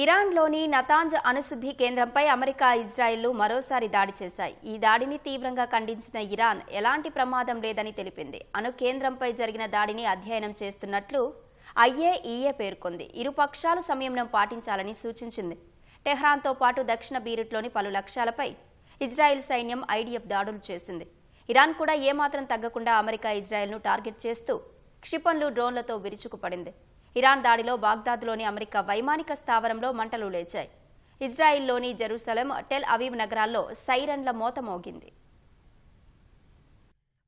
ఇరాన్లోని Natanz అణుశుద్ధి కేంద్రంపై America, ఇజ్రాయెల్లు మరోసారి దాడి చేశాయి. ఈ దాడిని తీవ్రంగా ఖండించిన ఇరాన్ ఎలాంటి ప్రమాదం లేదని తెలిపింది. అణు కేంద్రంపై జరిగిన దాడిని అధ్యయనం చేస్తున్నట్లు IAEA పేర్కొంది. ఇరు పక్షాలు సంయమనం పాటించాలని సూచించింది. టెహ్రాన్తో పాటు దక్షిణ బీరుట్లోని పలు లక్ష్యాలపై ఇజ్రాయెల్ సైన్యం IDF దాడులు చేసింది. ఇరాన్ కూడా ఏమాత్రం తగ్గకుండా అమెరికా, ఇజ్రాయెల్ను టార్గెట్ చేస్తూ క్షిపణులు, డ్రోన్లతో విరుచుకుపడింది. ఇరాన్ దాడిలో బాగ్దాద్లోని అమెరికా వైమానిక స్థావరంలో మంటలు లేచాయి. ఇజ్రాయిల్లోని జెరూసలేం, టెల్ అవీవ్ నగరాల్లో సైరన్ల మోత మోగింది.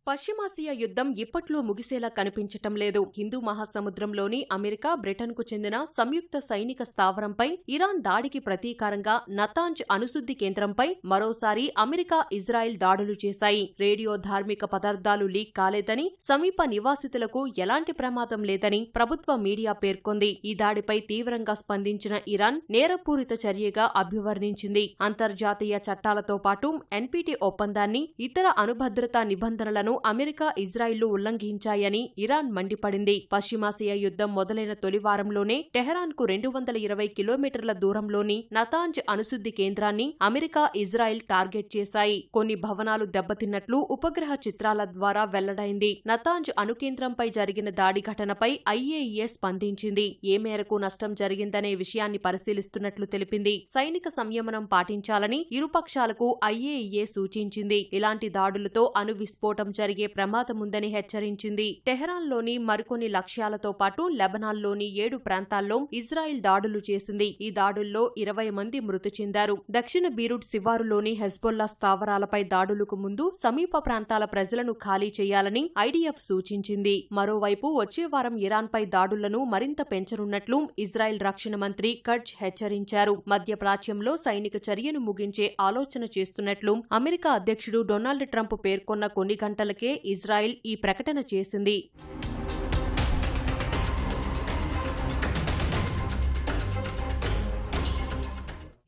పశ్చిమాసియా యుద్ధం ఇప్పట్లో ముగిసేలా కనిపించటం లేదు. హిందూ మహాసముద్రంలోని అమెరికా, బ్రిటన్కు చెందిన సంయుక్త సైనిక స్థావరంపై ఇరాన్ దాడికి ప్రతీకారంగా నతాంజ్ అణుశుద్ధి కేంద్రంపై మరోసారి అమెరికా, ఇజ్రాయెల్ దాడులు చేశాయి. రేడియో ధార్మిక పదార్థాలు లీక్ కాలేదని, సమీప నివాసితులకు ఎలాంటి ప్రమాదం లేదని ప్రభుత్వ మీడియా పేర్కొంది. ఈ దాడిపై తీవ్రంగా స్పందించిన ఇరాన్ నేరపూరిత చర్యగా అభివర్ణించింది. అంతర్జాతీయ చట్టాలతో పాటు NPT ఒప్పందాన్ని, ఇతర అణుభద్రతా నిబంధనలను అమెరికా, ఇజ్రాయిల్లు ఉల్లంఘించాయని ఇరాన్ మండిపడింది. పశ్చిమాసియా యుద్ధం మొదలైన తొలి వారంలోనే టెహరాన్కు 220 కిలోమీటర్ల దూరంలోని నతాంజ్ అణుశుద్ధి కేంద్రాన్ని అమెరికా, ఇజ్రాయిల్ టార్గెట్ చేశాయి. కొన్ని భవనాలు దెబ్బతిన్నట్లు ఉపగ్రహ చిత్రాల ద్వారా వెల్లడైంది. నతాంజ్ అణుకేంద్రంపై జరిగిన దాడి ఘటనపై IAEA స్పందించింది. ఏ మేరకు నష్టం జరిగిందనే విషయాన్ని పరిశీలిస్తున్నట్లు తెలిపింది. సైనిక సంయమనం పాటించాలని ఇరుపక్షాలకు IAEA సూచించింది. ఇలాంటి దాడులతో అణు విస్ఫోటం జరిగే ప్రమాదముందని హెచ్చరించింది. టెహరాన్లోని మరికొన్ని లక్ష్యాలతో పాటు లెబనాన్లోని 7 ప్రాంతాల్లో ఇజ్రాయిల్ దాడులు చేసింది. ఈ దాడుల్లో 20 మంది మృతి చెందారు. దక్షిణ బీరుట్ శివారులోని హెజ్బొల్లా స్థావరాలపై దాడులకు ముందు సమీప ప్రాంతాల ప్రజలను ఖాళీ చేయాలని IDF సూచించింది. మరోవైపు వచ్చే వారం ఇరాన్పై దాడులను మరింత పెంచనున్నట్లు ఇజ్రాయిల్ రక్షణ మంత్రి కట్జ్ హెచ్చరించారు. మధ్యప్రాచ్యంలో సైనిక చర్యను ముగించే ఆలోచన చేస్తున్నట్లు అమెరికా అధ్యక్షుడు డొనాల్డ్ ట్రంప్ పేర్కొన్న కొన్ని గంటలకే ఇజ్రాయిల్ ఈ ప్రకటన చేసింది.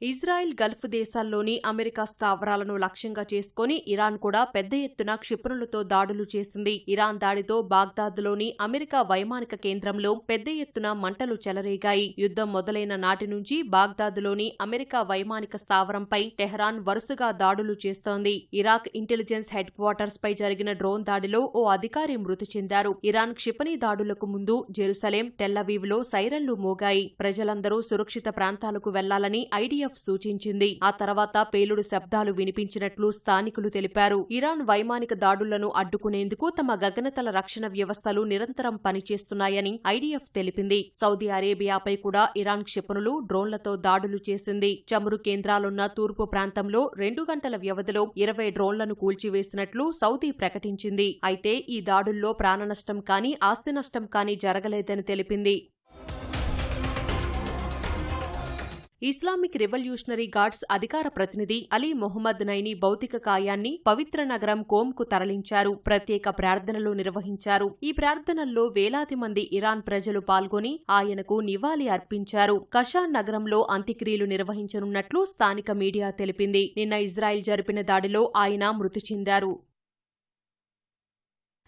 ఇజ్రాయెల్, గల్ఫ్ దేశాల్లోని అమెరికా స్థావరాలను లక్ష్యంగా చేసుకుని ఇరాన్ కూడా పెద్ద ఎత్తున క్షిపణులతో దాడులు చేసింది. ఇరాన్ దాడితో బాగ్దాద్లోని అమెరికా వైమానిక కేంద్రంలో పెద్ద ఎత్తున మంటలు చెలరేగాయి. యుద్ధం మొదలైన నాటి నుంచి బాగ్దాద్లోని అమెరికా వైమానిక స్థావరంపై టెహరాన్ వరుసగా దాడులు చేస్తోంది. ఇరాక్ ఇంటెలిజెన్స్ హెడ్ క్వార్టర్స్ పై జరిగిన డ్రోన్ దాడిలో ఓ అధికారి మృతి చెందారు. ఇరాన్ క్షిపణి దాడులకు ముందు జెరూసలేం, టెల్లవీవ్లో సైరన్లు మోగాయి. ప్రజలందరూ సురక్షిత ప్రాంతాలకు వెళ్లాలని IDF సూచించింది. ఆ తర్వాత పేలుడు శబ్దాలు వినిపించినట్లు స్థానికులు తెలిపారు. ఇరాన్ వైమానిక దాడులను అడ్డుకునేందుకు తమ గగనతల రక్షణ వ్యవస్థలు నిరంతరం పనిచేస్తున్నాయని IDF తెలిపింది. సౌదీ అరేబియాపై కూడా ఇరాన్ క్షిపణులు, డ్రోన్లతో దాడులు చేసింది. చమురు కేంద్రాలున్న తూర్పు ప్రాంతంలో 2 గంటల వ్యవధిలో 20 డ్రోన్లను కూల్చివేసినట్లు సౌదీ ప్రకటించింది. అయితే ఈ దాడుల్లో ప్రాణనష్టం కానీ, ఆస్తి నష్టం కానీ జరగలేదని తెలిపింది. ఇస్లామిక్ రెవల్యూషనరీ గార్డ్స్ అధికార ప్రతినిధి అలీ మొహమ్మద్ నైని భౌతిక కాయాన్ని పవిత్ర నగరం కోమ్కు తరలించారు. ప్రత్యేక ప్రార్థనలు నిర్వహించారు. ఈ ప్రార్థనల్లో వేలాది మంది ఇరాన్ ప్రజలు పాల్గొని ఆయనకు నివాళి అర్పించారు. కషాన్ నగరంలో అంత్యక్రియలు నిర్వహించనున్నట్లు స్థానిక మీడియా తెలిపింది. నిన్న ఇజ్రాయెల్ జరిపిన దాడిలో ఆయన మృతి చెందారు.